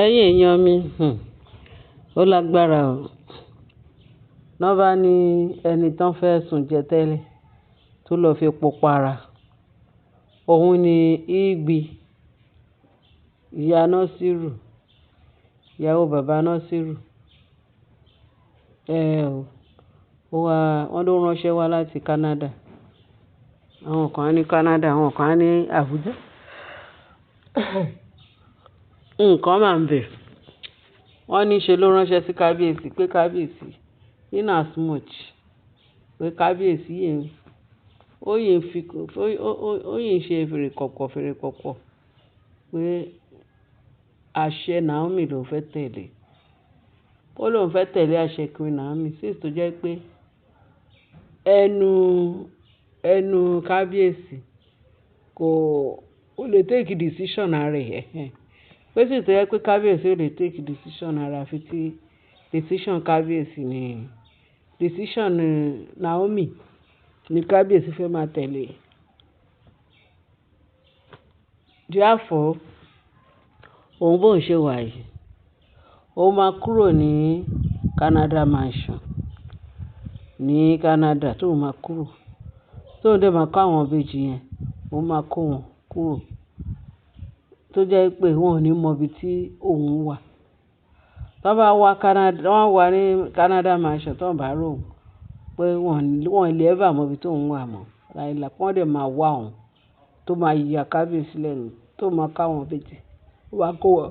ẹ̀yin èèyàn mi ó lágbára o. Wọ́n bá ní ẹni tán fẹ́ sùn jẹ tẹ́lẹ̀ tó lọ́ọ́ fi epo para. Òun ni Igbi, ìyá Nasiru, ìyàwó bàbá Nasiru. Wọ́n ló ránṣẹ́ wá láti Canada. Àwọn kan á ní Canada, àwọn kan á ní Abuja. Nǹkan máa ń bẹ̀. Wọ́n ní ṣe ló ránṣẹ́ sí kábíyèsí pé kábíyèsí in as much pé kábíyèsí yẹn ó yìí ń ṣe fèrèkọ̀kọ̀ pé àṣẹ Naomi ló fẹ́ tẹ̀lé. Ó lóun fẹ́ tẹ̀lé àṣẹ Queen Naomi since tó jẹ́ pé ẹnu kábíyèsí kò lè take decision ara ẹ̀. Pé sì tó jẹ́ pé kábíyèsí ò lè take decision ara àfi tí decision kábíyèsí ni decision Naomi ni kábíyèsí fẹ́ máa tẹ̀lé. Therefore, òun bóun ṣe wà yìí, ó máa kúrò ní Canada Mansion ní Canada tóun máa kúrò. Tóun dẹ̀ máa kó àwọn ìbejì yẹn, ó máa kó wọn kúrò. Tó jẹ́ pé wọn ò ní mọ ibi tí òun wà. Tọ́ bá wá ní Canada Mansion tó ń bá rò ó pé wọ́n lè ever mọ ibi tó òun wà mọ́. Láìláì wọ́n dẹ̀ máa wá òun tó máa ya kábíyèsí lẹ́nu tó máa ká àwọn ìbejì. Ó máa kó wọn.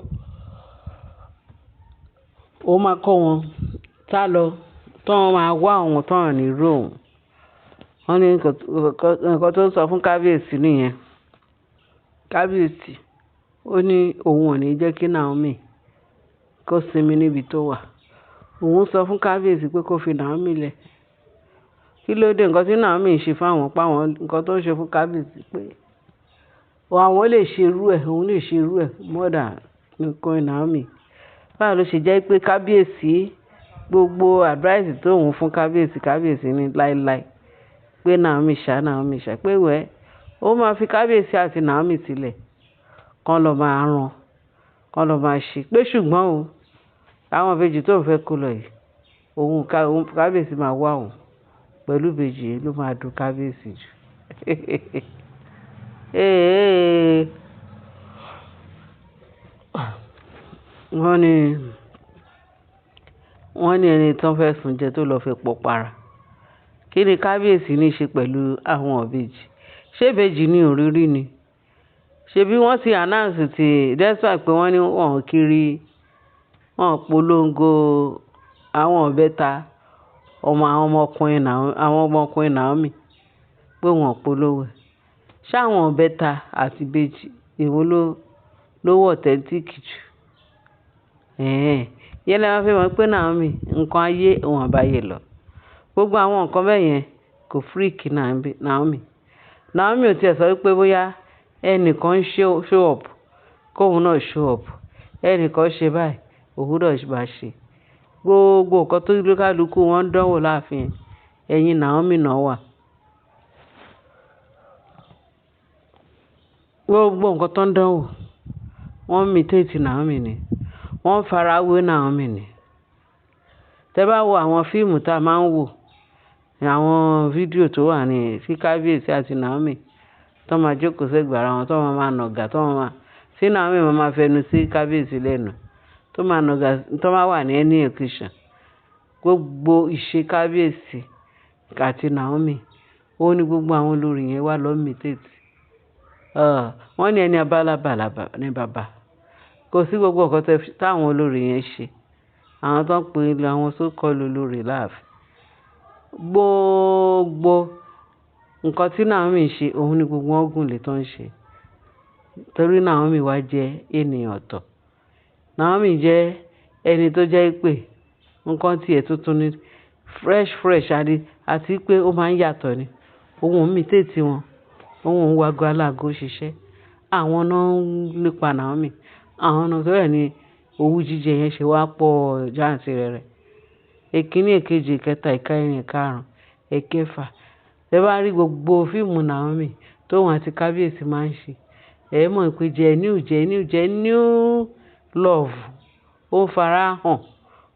Ó máa kó wọn sálọ tó máa wá òun tó hàn ní rò òun. Wọ́n ní nǹkan tó sọ fún kábíyèsí nìyẹn. Kábíyèsí ó ní òun ò ní jẹ́ kí Naomi kó sinmi níbi tó wà. Òun sọ fún kábíyèsí pé kó fi Naomi lẹ̀. Kí ló dé nǹkan tí Naomi ń ṣe fáwọn páwọn nǹkan tó ń ṣe fún kábíyèsí pé àwọn lè ṣe irú ẹ̀, òun lè ṣe irú ẹ̀ more than Queen Naomi. Báwo ló ṣe jẹ́ pé kábíyèsí gbogbo advice tó òun fún kábíyèsí ní láíláí pé Naomi ṣá pé ó máa fi kábíyèsí àti Naomi sílẹ̀ kán lọ máa ràn kán lọ máa ṣe pé ṣùgbọ́n o àwọn ìbejì tó ń fẹ́ kó lọ yìí òun kábíyèsí máa wá òun pẹ̀lú ìbejì yìí ló máa dùn kábíyèsí jù. Wọ́n ní ẹni tó ń fẹ́ sùn jẹ tó lọ́ọ́ fi epo para. Kí ni kábíyèsí ní í ṣe pẹ̀lú àwọn ìbejì? Ṣé ìbejì ní òrírí ni? Ṣebí wọ́n ti announce despite pé wọ́n ní wọ́n polongo àwọn ìbẹ́ta àwọn ọmọkùnrin Naomi pé wọ́n polówó ẹ̀. Ṣé àwọn ìbẹ́ta àti ìbejì èwo ló wọ̀ authentic jù? Yẹn lẹ máa fi mọ̀ pé Naomi nǹkan ayé òun àbáyé lọ. Gbogbo àwọn nǹkan bẹ́ẹ̀ yẹn kò freak Naomi. Naomi ò tiẹ̀ sọ wípé bóyá ẹnìkan ń show up kóun náà show up. Ẹnìkan ṣe báyìí òun náà máa ṣe. Gbogbo nǹkan tó kálukú wọn ń dánwò láàfin ẹ̀yìn Naomi náà wà. Gbogbo nǹkan tó ń dánwò wọ́n imitate Naomi ni. Wọ́n fara wé Naomi ni. Tẹ́ bá wo àwọn fíìmù tá a máa ń wò, àwọn fídíò tó wà ní sí kábíyèsí àti Naomi tó máa jókòó sẹ́gbẹ̀ẹ́ ara wọn tó máa nàgà tí Naomi máa fẹnu sí kábíyèsí lẹ́nu tó máa nàgà tó máa wà ní any occasion. Gbogbo ìṣe kábíyèsí àti Naomi ó ní gbogbo àwọn olórí yẹn wá lọ imitate. Wọ́n ní ẹni abálábàlà ní bàbá. Kò sí gbogbo nǹkan táwọn olórí yẹn ṣe. Àwọn tó ń pè àwọn so-called olórí láàfin. Gbogbo nǹkan tí Naomi ṣe òun ni gbogbo wọn gùn lé tó ń ṣe. Torí Naomi wá jẹ́ ènìyàn ọ̀tọ̀. Naomi jẹ́ ẹni tó jẹ́ pé nǹkan tiẹ̀ tuntun ni fresh àti pé ó máa ń yàtọ̀ ni. Òun imitate wọn. Òun wago alágo ṣiṣẹ́. Àwọn náà ń lépa Naomi. Àwọn náà tó rẹ̀ ní owú jíjẹ yẹn ṣe wá pọ̀ jàǹtìrẹrẹ. Èkíní, èkejì, ìkẹta, ìkẹrin, ìkarùn-ún, ẹ̀kẹfà. Tẹ́ bá rí gbogbo fíìmù Naomi tóun àti kábíyèsí máa ń ṣe. Ẹ mọ̀ pé genuine love ó ń fara hàn,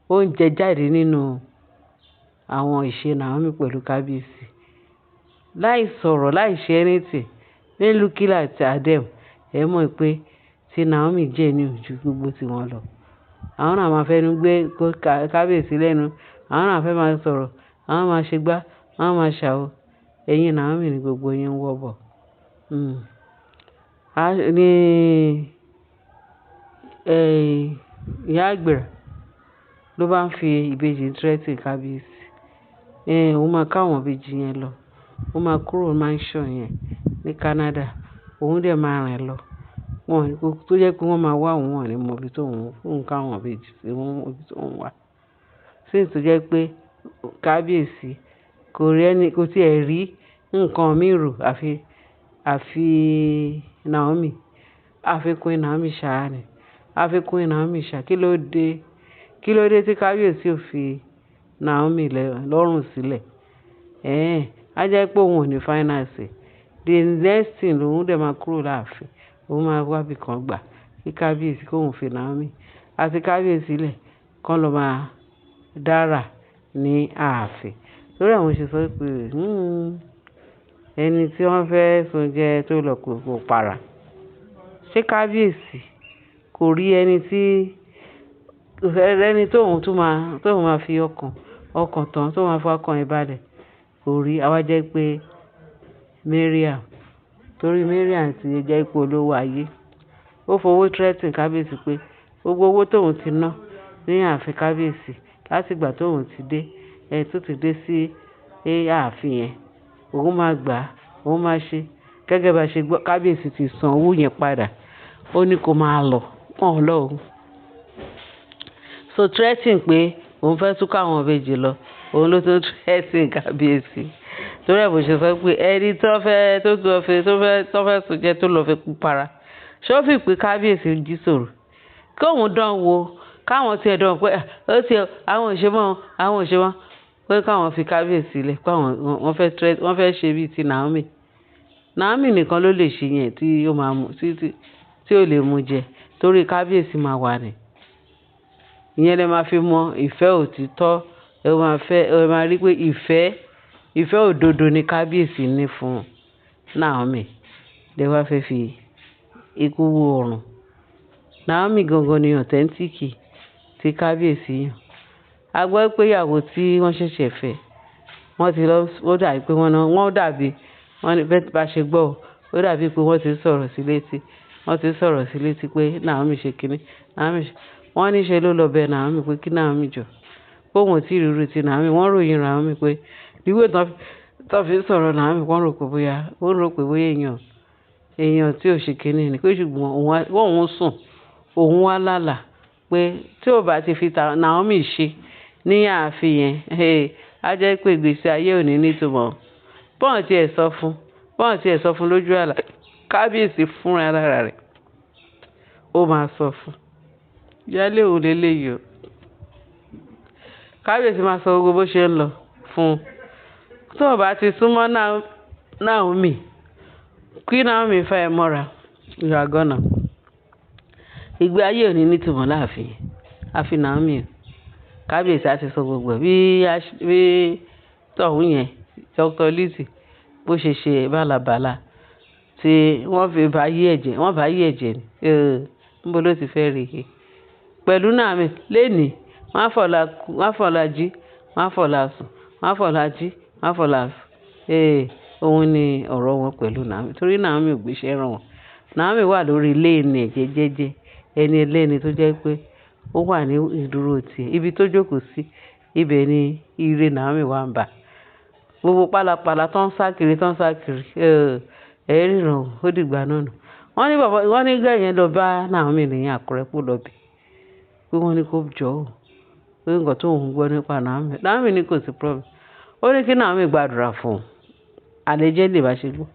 ó ń jẹ jáde nínú àwọn ìṣe Naomi pẹ̀lú kábíyèsí. Láì sọ̀rọ̀, láì ṣe anything, ní Lukila àti Adem, ẹ mọ̀ pé tí Naomi jẹ́ ní ojú gbogbo tí wọ́n lọ. Àwọn náà máa fẹ́nu gbé kábíyèsí lẹ́nu, àwọn náà fẹ́ máa sọ̀rọ̀, àwọn máa ṣe gbá, àwọn máa ṣàwo. Ẹ̀yin Naomi ni gbogbo yín ń wọ́ bọ̀. Ní ìyá àgbèrè ló bá ń fi ìbejì tírẹ́tì kábíyèsí. Òun máa káwọn ìbejì yẹn lọ. Ó máa kúrò mansion yẹn ní Canada. Òun dẹ̀ máa rìn lọ. Tó jẹ́ pé wọ́n máa wá òun wọ̀n ní mọ ibi tó ń káwọn ìbejì sí wọn ibi tó ń wà. Sí tó jẹ́ pé kábíyèsí kò tiẹ̀ rí nǹkan mìíràn àfi Naomi. Àfikún Naomi ṣáá ni. Àfikún Naomi ṣáá. Kí ló dé tí kábíyèsí ò fi Naomi lọ́rùn sílẹ̀? Á jẹ́ pé òun ò ní finance. The next thing lòun dẹ̀ máa kúrò láàfin. Òun máa wá bí kan gbà kí kábíyèsí kóun fi Naomi àti kábíyèsí lẹ̀ kán lọ máa dára ní ààfin. Lórí àwọn ṣe sọ pé ẹni tí wọ́n fẹ́ sùn jẹ tó lọ kò para. Ṣé kábíyèsí kò rí ẹni tóun máa fi ọkàn tán, tóun máa fi ọkàn ìbàdàn kò rí? Àwa jẹ́ pé Mariam, torí Mariam ti jẹ́ ipò olówó ayé, ó fowó threaten kábíyèsí pé gbogbo owó tóun ti ná ní ààfin kábíyèsí láti ìgbà tóun ti dé tó ti dé sí ààfin yẹn, òun máa gbà, òun máa ṣe gẹ́gẹ́ bá ṣe gbọ́. Kábíyèsí ti san owó yẹn padà. Ó ní kó máa lọ wọ́n lọ òun. So threatening pé òun fẹ́ tún káwọn ìbejì lọ, òun ló tún threatening kábíyèsí. Torí ẹ̀ bó ṣe sọ pé ẹni tó fẹ́ sùn jẹ tó lọ fi kú para. Ṣé ó fi pé kábíyèsí jí sòrò? Kí òun dán wò, káwọn ti ẹ̀dán pé àwọn òṣèwọ́n pé káwọn fi kábíyèsí lẹ̀ pé wọ́n fẹ́ ṣe bíi ti Naomi. Naomi nìkan ló lè ṣe yẹn tí ó lè mú jẹ torí kábíyèsí máa wà ní. Ìyẹn lè máa fi mọ ìfẹ́ òtítọ́. Ẹ máa rí pé ìfẹ́ òdodo ni kábíyèsí ní fún Naomi. Lè wá fẹ́ fi ikú wo ọ̀run. Naomi gangan ni authentic tí kábíyèsí yàn. A gbọ́ pé ìyàwó tí wọ́n ṣẹ̀ṣẹ̀ fẹ́, ó dàbí pé bẹ́ẹ̀ bá ṣe gbọ́, ó dàbí pé wọ́n ti sọ̀rọ̀ sí létí pé Naomi ṣe kíní. Wọ́n ní ṣe ló lọ bẹ Naomi pé kí Naomi jọ. Pé òun tí ríru ti Naomi, wọ́n ròyìn Naomi pé ìwé tó fi sọ̀rọ̀ Naomi wọ́n rò pé bóyá èèyàn tí ò ṣe kíní ni. Pé ṣùgbọ́n òun sùn, òun wá lálàá pé tí ò bá ti fi Naomi ṣe ní ààfin yẹn, á jẹ́ pé ìgbésí ayé ò ní nítumọ̀. Bọ́n ti ẹ̀ sọ fún lójú àlá, kábíyèsí fúnra lára rẹ̀ ó máa sọ fún. Yálé òun lélẹ́yìí o. Kábíyèsí máa sọ gbogbo bó ṣe ń lọ fún. Tó bá ti súnmọ́ Naomi, kí Naomi fẹ́ ẹ mọ́ra, you are gonna. Ìgbé ayé ò ní nítumọ̀ láàfin. Àfi Naomi o. Kábíyèsí á ti sọ gbogbo ẹ̀ bí tọ̀hún yẹn, Dr. Lizzy bó ṣe ṣe bálabàla tí wọ́n fi bá yí ẹ̀jẹ̀ ni. Níbo ló ti fẹ́ rí i? Pẹ̀lú Naomi lénìí, wọ́n á fọ̀la jí, wọ́n á fọ̀la sùn, wọ́n á fọ̀la jí, wọ́n á fọ̀la sùn. Òun ni ọ̀rọ̀ wọn pẹ̀lú Naomi. Torí Naomi ò gbéṣẹ́ rán wọn. Naomi wà lórí léènì ẹ̀jẹ̀ jẹ́jẹ́. Ẹni ẹlẹ́ni tó jẹ́ pé ó wà ní ìdúró tiẹ̀. Ibi tó jókòó sí, ibẹ̀ ni ire Naomi wà ń bà. Gbogbo pálapàla tó ń sá kiri. Ríran ó dìgbà náà nù. Wọ́n ní gẹ̀yẹn lọ bá Naomi ní Àkúrẹ́ kó lọ bẹ̀. Pé wọ́n ní kó jọ ọ́. Pé nǹkan tó ń gbọ́ nípa Naomi. Naomi ní kò sí problem. Ó ní kí Naomi gbàdúrà fún un. Àlejò lè bá ṣe gbọ́.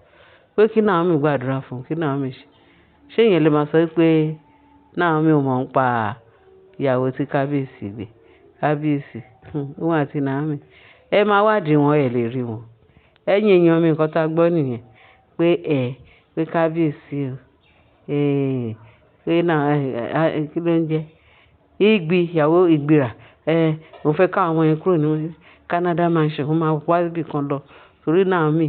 Pé kí Naomi gbàdúrà fún un, kí Naomi ṣe. Ṣé ìyẹn lè máa sọ pé Naomi ò mọ̀ ń pa ìyàwó tí kábíyèsí gbé? Kábíyèsí, òun àti Naomi. Ẹ máa wádìí wọn, ẹ lè rí wọn. Ẹ̀yin èèyàn mi nǹkan tá gbọ́ nìyẹn. Pé kábíyèsí o. Pé kí ló ń jẹ́? Igbi ìyàwó Ìgbìrà òun fẹ́ káwọn ọmọ yẹn kúrò ní Canada mansion, wọ́n máa wá ibì kan lọ torí Naomi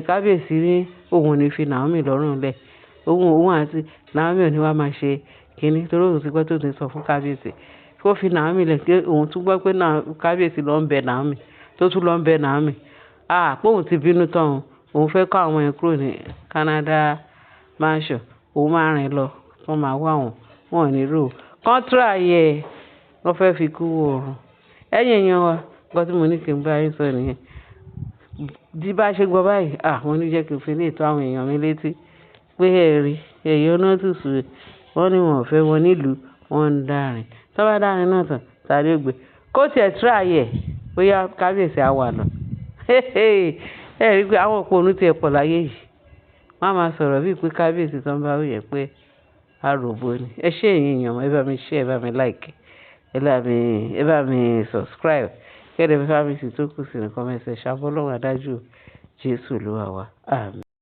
kábíyèsí ní òun ò ní fi Naomi lọ́rùn lẹ̀, òun àti Naomi ò ní wá máa ṣe kínní torí òun ti gbọ́ tó ti sọ fún kábíyèsí kó fi Naomi lẹ̀ pé òun tún gbọ́ pé kábíyèsí ló ń bẹ Naomi tó tún lọ ń bẹ Naomi pé òun ti bínú tán òun fẹ́ káwọn ọmọ yẹn kúrò ní Canada mansion, òun máa rìn lọ wọ́n máa wá wọn ò ní rò kọ́ńtírà yẹ wọ́n fẹ́ fi kú oòrùn. Ẹ̀yin èèyàn wa nǹkan tí mo ní kí n bá yín sọ nìyẹn. Bí bá ṣe gbọ́ báyìí mo ní jẹ́ kí n fi lè tó àwọn èèyàn mi létí pé ẹ̀rí èèyàn náà tù sùn wọ́n ní wọn ò fẹ́ wọn nílùú wọn ń dárin tó bá dárin náà tán tàbí ó gbé kó tiẹ̀ tíra yẹ bóyá kábíyèsí á wà lọ. Ẹ rí i pé àwọn òpònú tiẹ̀ pọ̀ láyé yìí wọ́n á máa sọ̀rọ̀ bíi pé kábíyèsí tó ń bá wúyẹ̀ pé àròbó ni. Ẹ ṣé ẹ̀yin èèyàn ẹ bá mi share, ẹ bá mi like, ẹ bá mi subscribe kẹ́ẹ̀dẹ̀ bí fámìlì tó kù sí ní comment section. Ọlọ́run adájú Jésù Olúwa wa. Àmín.